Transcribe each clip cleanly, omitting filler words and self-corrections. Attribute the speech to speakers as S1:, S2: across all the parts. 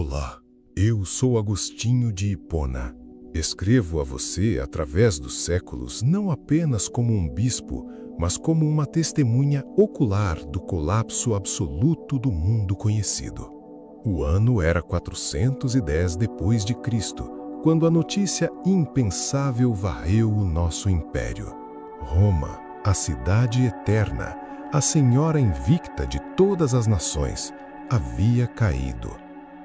S1: Olá, eu sou Agostinho de Hipona. Escrevo a você através dos séculos não apenas como um bispo, mas como uma testemunha ocular do colapso absoluto do mundo conhecido. O ano era 410 depois de Cristo, quando a notícia impensável varreu o nosso império. Roma, a cidade eterna, a senhora invicta de todas as nações, havia caído.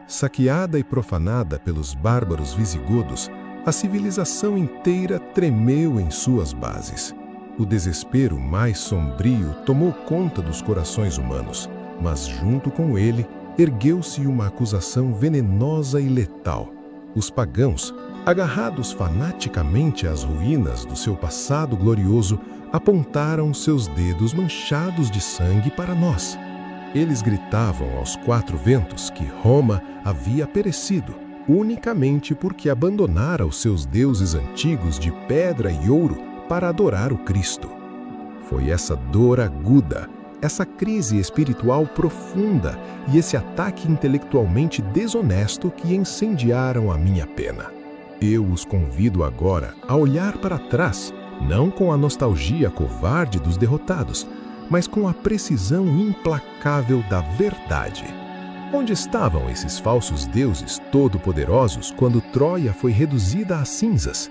S1: Saqueada e profanada pelos bárbaros visigodos, a civilização inteira tremeu em suas bases. O desespero mais sombrio tomou conta dos corações humanos, mas junto com ele ergueu-se uma acusação venenosa e letal. Os pagãos, agarrados fanaticamente às ruínas do seu passado glorioso, apontaram seus dedos manchados de sangue para nós. Eles gritavam aos quatro ventos que Roma havia perecido, unicamente porque abandonara os seus deuses antigos de pedra e ouro para adorar o Cristo. Foi essa dor aguda, essa crise espiritual profunda e esse ataque intelectualmente desonesto que incendiaram a minha pena. Eu os convido agora a olhar para trás, não com a nostalgia covarde dos derrotados, mas com a precisão implacável da verdade. Onde estavam esses falsos deuses todo-poderosos quando Troia foi reduzida a cinzas?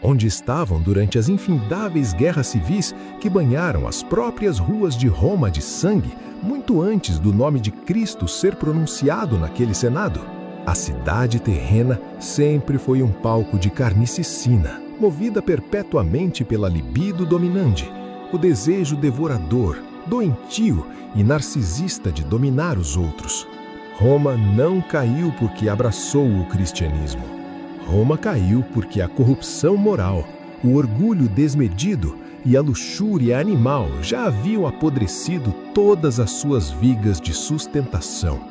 S1: Onde estavam durante as infindáveis guerras civis que banharam as próprias ruas de Roma de sangue, muito antes do nome de Cristo ser pronunciado naquele Senado? A cidade terrena sempre foi um palco de carnificina, movida perpetuamente pela libido dominante, o desejo devorador, doentio e narcisista de dominar os outros. Roma não caiu porque abraçou o cristianismo. Roma caiu porque a corrupção moral, o orgulho desmedido e a luxúria animal já haviam apodrecido todas as suas vigas de sustentação.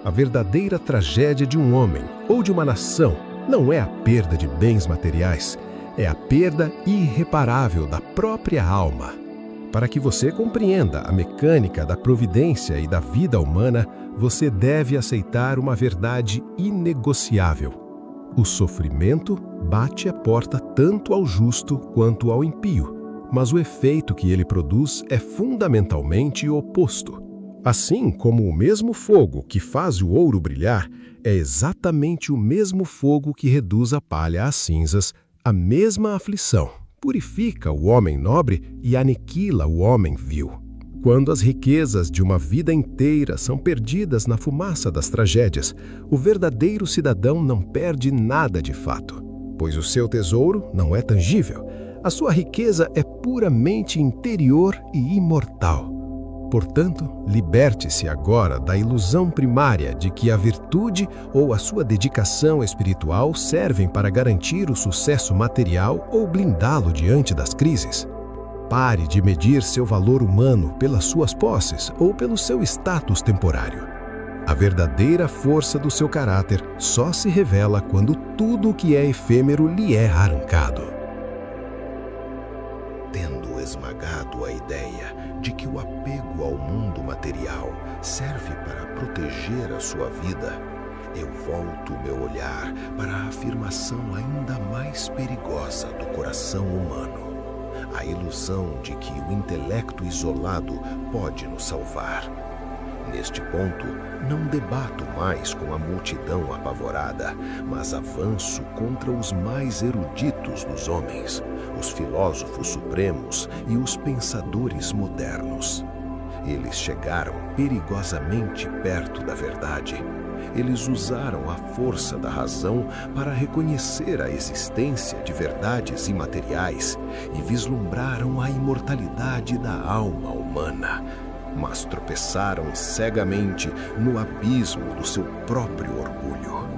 S1: A verdadeira tragédia de um homem ou de uma nação não é a perda de bens materiais, é a perda irreparável da própria alma. Para que você compreenda a mecânica da providência e da vida humana, você deve aceitar uma verdade inegociável. O sofrimento bate a porta tanto ao justo quanto ao impio, mas o efeito que ele produz é fundamentalmente oposto. Assim como o mesmo fogo que faz o ouro brilhar, é exatamente o mesmo fogo que reduz a palha às cinzas, a mesma aflição purifica o homem nobre e aniquila o homem vil. Quando as riquezas de uma vida inteira são perdidas na fumaça das tragédias, o verdadeiro cidadão não perde nada de fato, pois o seu tesouro não é tangível. A sua riqueza é puramente interior e imortal. Portanto, liberte-se agora da ilusão primária de que a virtude ou a sua dedicação espiritual servem para garantir o sucesso material ou blindá-lo diante das crises. Pare de medir seu valor humano pelas suas posses ou pelo seu status temporário. A verdadeira força do seu caráter só se revela quando tudo o que é efêmero lhe é arrancado.
S2: Tendo esmagado a ideia de que o apego ao mundo material serve para proteger a sua vida, eu volto meu olhar para a afirmação ainda mais perigosa do coração humano, a ilusão de que o intelecto isolado pode nos salvar. Neste ponto, não debato mais com a multidão apavorada, mas avanço contra os mais eruditos dos homens, os filósofos supremos e os pensadores modernos. Eles chegaram perigosamente perto da verdade. Eles usaram a força da razão para reconhecer a existência de verdades imateriais e vislumbraram a imortalidade da alma humana, mas tropeçaram cegamente no abismo do seu próprio orgulho.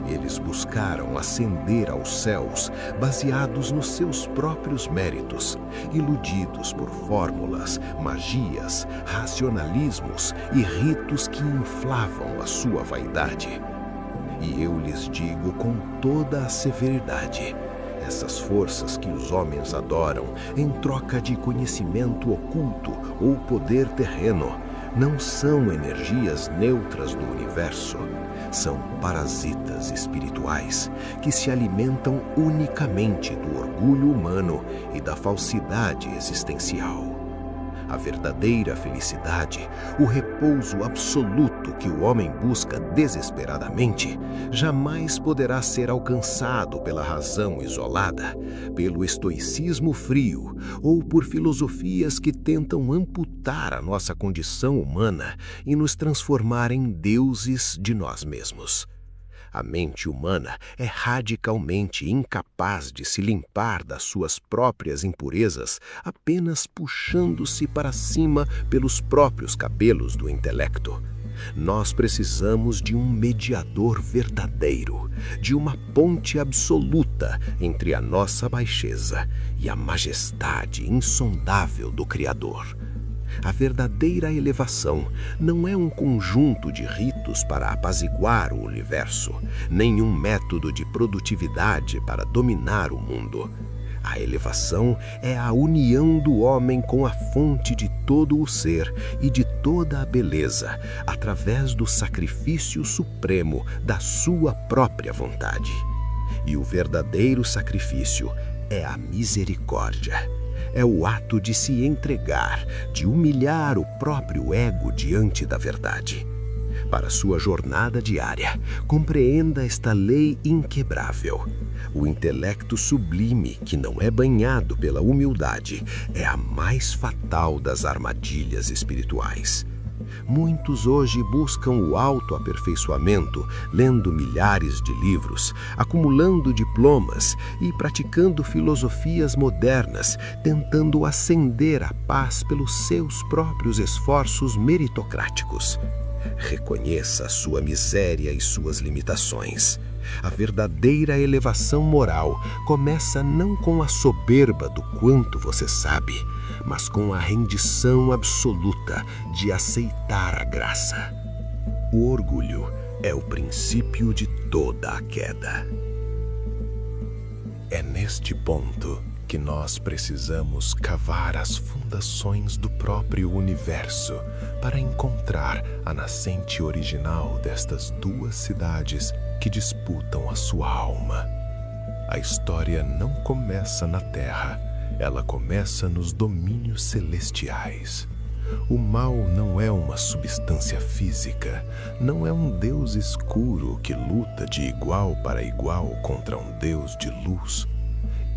S2: Eles buscaram ascender aos céus baseados nos seus próprios méritos, iludidos por fórmulas, magias, racionalismos e ritos que inflavam a sua vaidade. E eu lhes digo com toda a severidade: essas forças que os homens adoram em troca de conhecimento oculto ou poder terreno não são energias neutras do universo. São parasitas espirituais que se alimentam unicamente do orgulho humano e da falsidade existencial. A verdadeira felicidade, o repouso absoluto que o homem busca desesperadamente, jamais poderá ser alcançado pela razão isolada, pelo estoicismo frio ou por filosofias que tentam amputar a nossa condição humana e nos transformar em deuses de nós mesmos. A mente humana é radicalmente incapaz de se limpar das suas próprias impurezas apenas puxando-se para cima pelos próprios cabelos do intelecto. Nós precisamos de um mediador verdadeiro, de uma ponte absoluta entre a nossa baixeza e a majestade insondável do Criador. A verdadeira elevação não é um conjunto de ritos para apaziguar o universo, nem um método de produtividade para dominar o mundo. A elevação é a união do homem com a fonte de todo o ser e de toda a beleza, através do sacrifício supremo da sua própria vontade. E o verdadeiro sacrifício é a misericórdia. É o ato de se entregar, de humilhar o próprio ego diante da verdade. Para sua jornada diária, compreenda esta lei inquebrável. O intelecto sublime, que não é banhado pela humildade, é a mais fatal das armadilhas espirituais. Muitos hoje buscam o autoaperfeiçoamento, lendo milhares de livros, acumulando diplomas e praticando filosofias modernas, tentando ascender à paz pelos seus próprios esforços meritocráticos. Reconheça a sua miséria e suas limitações. A verdadeira elevação moral começa não com a soberba do quanto você sabe, mas com a rendição absoluta de aceitar a graça. O orgulho é o princípio de toda a queda.
S1: É neste ponto que nós precisamos cavar as fundações do próprio universo para encontrar a nascente original destas duas cidades que disputam a sua alma. A história não começa na Terra, ela começa nos domínios celestiais. O mal não é uma substância física, não é um Deus escuro que luta de igual para igual contra um Deus de luz.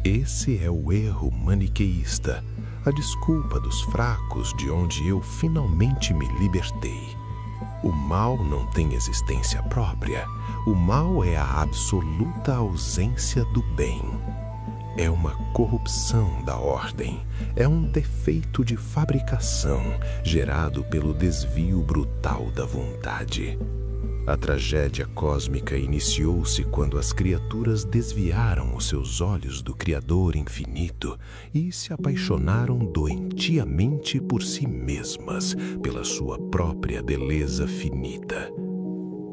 S1: Esse é o erro maniqueísta, a desculpa dos fracos de onde eu finalmente me libertei. O mal não tem existência própria. O mal é a absoluta ausência do bem. É uma corrupção da ordem. É um defeito de fabricação gerado pelo desvio brutal da vontade. A tragédia cósmica iniciou-se quando as criaturas desviaram os seus olhos do Criador infinito e se apaixonaram doentiamente por si mesmas, pela sua própria beleza finita.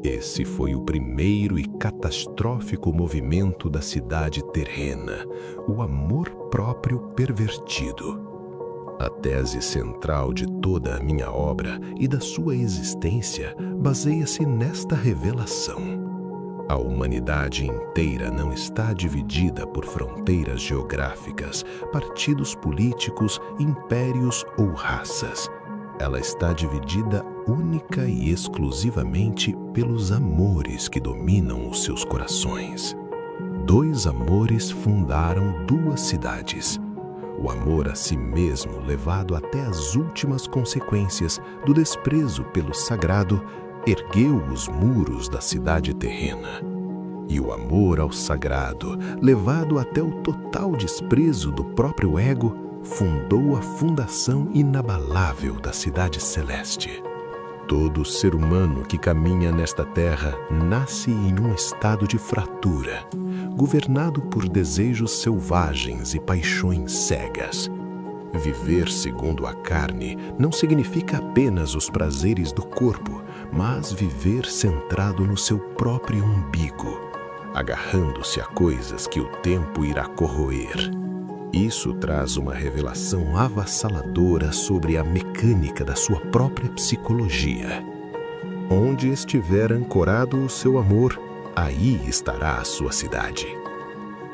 S1: Esse foi o primeiro e catastrófico movimento da cidade terrena, o amor próprio pervertido. A tese central de toda a minha obra e da sua existência baseia-se nesta revelação. A humanidade inteira não está dividida por fronteiras geográficas, partidos políticos, impérios ou raças. Ela está dividida única e exclusivamente pelos amores que dominam os seus corações. Dois amores fundaram duas cidades. O amor a si mesmo, levado até as últimas consequências do desprezo pelo sagrado, ergueu os muros da cidade terrena. E o amor ao sagrado, levado até o total desprezo do próprio ego, fundou a fundação inabalável da cidade celeste. Todo ser humano que caminha nesta terra nasce em um estado de fratura, governado por desejos selvagens e paixões cegas. Viver segundo a carne não significa apenas os prazeres do corpo, mas viver centrado no seu próprio umbigo, agarrando-se a coisas que o tempo irá corroer. Isso traz uma revelação avassaladora sobre a mecânica da sua própria psicologia.
S2: Onde estiver ancorado o seu amor, aí estará a sua cidade.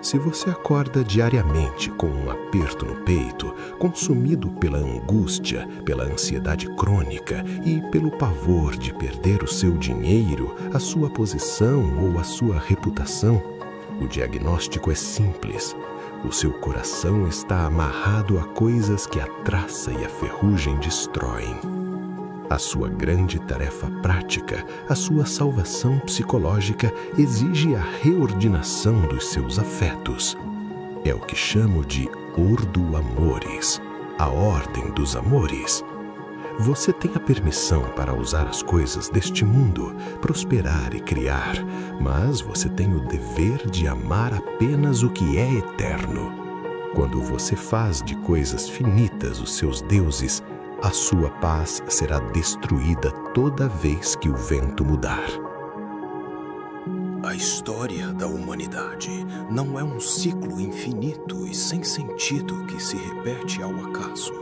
S2: Se você acorda diariamente com um aperto no peito, consumido pela angústia, pela ansiedade crônica e pelo pavor de perder o seu dinheiro, a sua posição ou a sua reputação, o diagnóstico é simples. O seu coração está amarrado a coisas que a traça e a ferrugem destroem. A sua grande tarefa prática, a sua salvação psicológica, exige a reordinação dos seus afetos. É o que chamo de Ordo Amores, a ordem dos amores. Você tem a permissão para usar as coisas deste mundo, prosperar e criar, mas você tem o dever de amar apenas o que é eterno. Quando você faz de coisas finitas os seus deuses, a sua paz será destruída toda vez que o vento mudar.
S3: A história da humanidade não é um ciclo infinito e sem sentido que se repete ao acaso.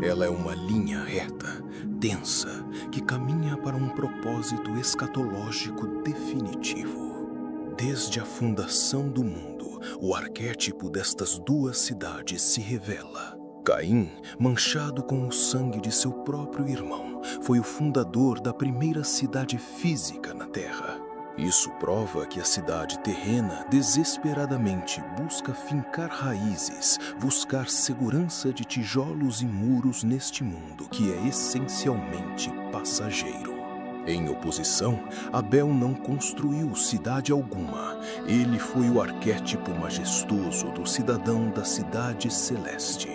S3: Ela é uma linha reta, densa, que caminha para um propósito escatológico definitivo. Desde a fundação do mundo, o arquétipo destas duas cidades se revela. Caim, manchado com o sangue de seu próprio irmão, foi o fundador da primeira cidade física na Terra. Isso prova que a cidade terrena desesperadamente busca fincar raízes, buscar segurança de tijolos e muros neste mundo que é essencialmente passageiro. Em oposição, Abel não construiu cidade alguma. Ele foi o arquétipo majestoso do cidadão da cidade celeste.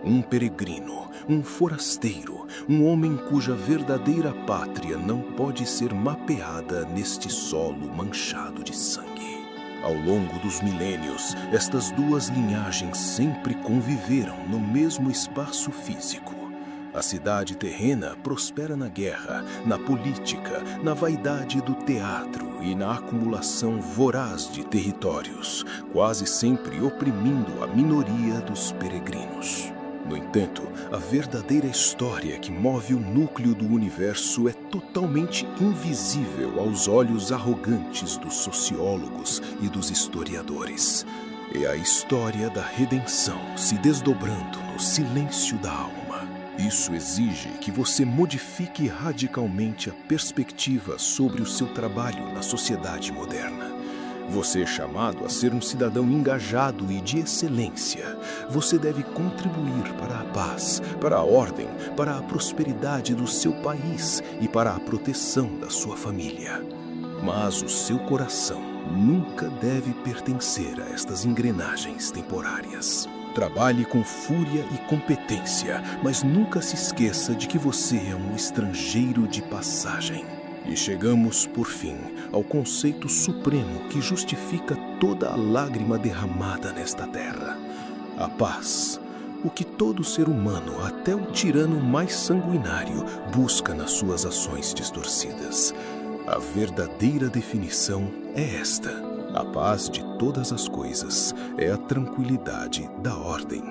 S3: Um peregrino, um forasteiro, um homem cuja verdadeira pátria não pode ser mapeada neste solo manchado de sangue. Ao longo dos milênios, estas duas linhagens sempre conviveram no mesmo espaço físico. A cidade terrena prospera na guerra, na política, na vaidade do teatro e na acumulação voraz de territórios, quase sempre oprimindo a minoria dos peregrinos. No entanto, a verdadeira história que move o núcleo do universo é totalmente invisível aos olhos arrogantes dos sociólogos e dos historiadores. É a história da redenção se desdobrando no silêncio da alma. Isso exige que você modifique radicalmente a perspectiva sobre o seu trabalho na sociedade moderna. Você é chamado a ser um cidadão engajado e de excelência. Você deve contribuir para a paz, para a ordem, para a prosperidade do seu país e para a proteção da sua família. Mas o seu coração nunca deve pertencer a estas engrenagens temporárias. Trabalhe com fúria e competência, mas nunca se esqueça de que você é um estrangeiro de passagem. E chegamos, por fim, ao conceito supremo que justifica toda a lágrima derramada nesta terra: a paz. O que todo ser humano, até o tirano mais sanguinário, busca nas suas ações distorcidas. A verdadeira definição é esta: a paz de todas as coisas é a tranquilidade da ordem.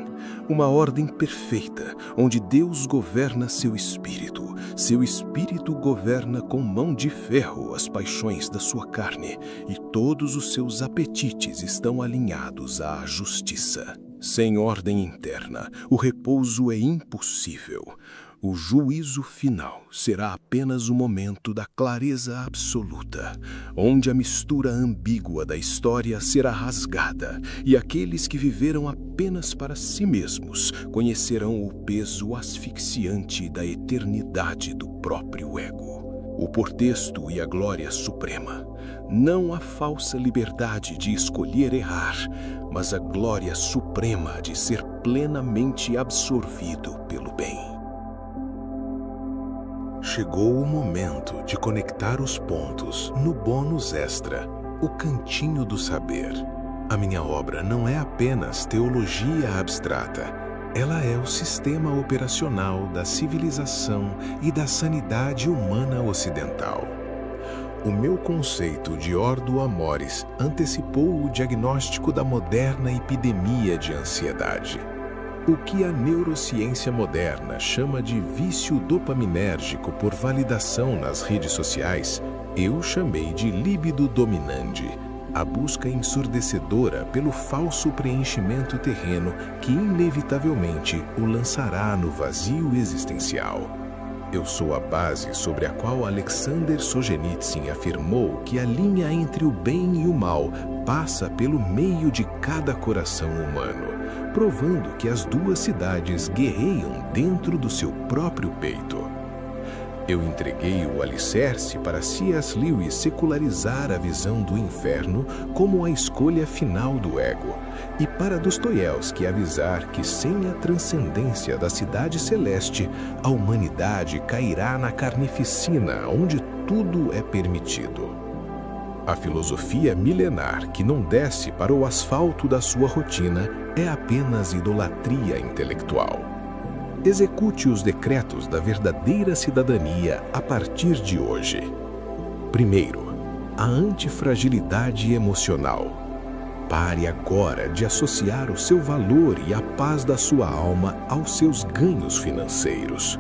S3: Uma ordem perfeita, onde Deus governa seu espírito. Seu espírito governa com mão de ferro as paixões da sua carne, e todos os seus apetites estão alinhados à justiça. Sem ordem interna, o repouso é impossível. O juízo final será apenas o momento da clareza absoluta, onde a mistura ambígua da história será rasgada e aqueles que viveram apenas para si mesmos conhecerão o peso asfixiante da eternidade do próprio ego. O portexto e a glória suprema. Não a falsa liberdade de escolher errar, mas a glória suprema de ser plenamente absorvido pelo bem. Chegou o momento de conectar os pontos no bônus extra, o Cantinho do Saber. A minha obra não é apenas teologia abstrata. Ela é o sistema operacional da civilização e da sanidade humana ocidental. O meu conceito de Ordo Amores antecipou o diagnóstico da moderna epidemia de ansiedade. O que a neurociência moderna chama de vício dopaminérgico por validação nas redes sociais, eu chamei de libido dominandi, a busca ensurdecedora pelo falso preenchimento terreno que inevitavelmente o lançará no vazio existencial. Eu sou a base sobre a qual Alexander Solzhenitsyn afirmou que a linha entre o bem e o mal passa pelo meio de cada coração humano, provando que as duas cidades guerreiam dentro do seu próprio peito. Eu entreguei o alicerce para C.S. Lewis secularizar a visão do inferno como a escolha final do ego, e para Dostoiévski avisar que sem a transcendência da cidade celeste, a humanidade cairá na carnificina onde tudo é permitido. A filosofia milenar que não desce para o asfalto da sua rotina é apenas idolatria intelectual. Execute os decretos da verdadeira cidadania a partir de hoje. Primeiro, a antifragilidade emocional. Pare agora de associar o seu valor e a paz da sua alma aos seus ganhos financeiros.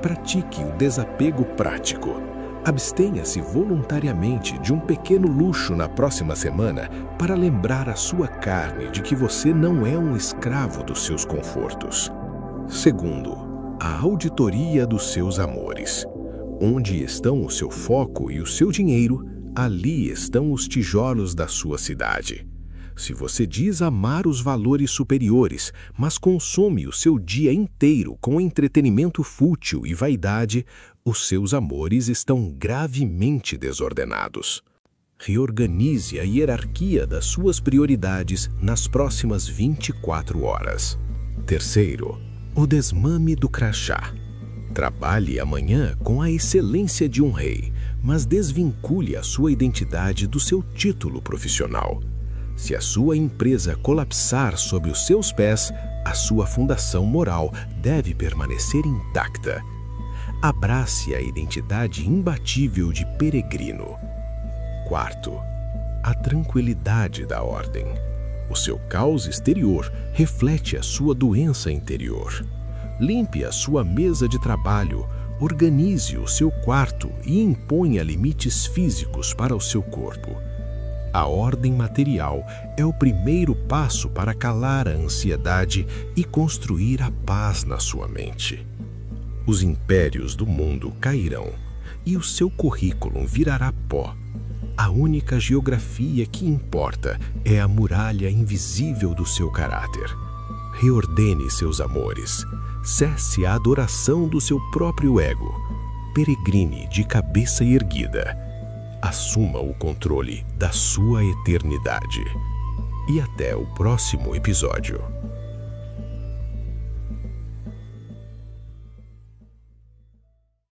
S3: Pratique o desapego prático. Abstenha-se voluntariamente de um pequeno luxo na próxima semana para lembrar a sua carne de que você não é um escravo dos seus confortos. Segundo, a auditoria dos seus amores. Onde estão o seu foco e o seu dinheiro, ali estão os tijolos da sua cidade. Se você diz amar os valores superiores, mas consome o seu dia inteiro com entretenimento fútil e vaidade, os seus amores estão gravemente desordenados. Reorganize a hierarquia das suas prioridades nas próximas 24 horas. Terceiro, o desmame do crachá. Trabalhe amanhã com a excelência de um rei, mas desvincule a sua identidade do seu título profissional. Se a sua empresa colapsar sob os seus pés, a sua fundação moral deve permanecer intacta. Abrace a identidade imbatível de peregrino. Quarto, a tranquilidade da ordem. O seu caos exterior reflete a sua doença interior. Limpe a sua mesa de trabalho, organize o seu quarto e imponha limites físicos para o seu corpo. A ordem material é o primeiro passo para calar a ansiedade e construir a paz na sua mente. Os impérios do mundo cairão e o seu currículo virará pó. A única geografia que importa é a muralha invisível do seu caráter. Reordene seus amores. Cesse a adoração do seu próprio ego. Peregrine de cabeça erguida. Assuma o controle da sua eternidade. E até o próximo episódio.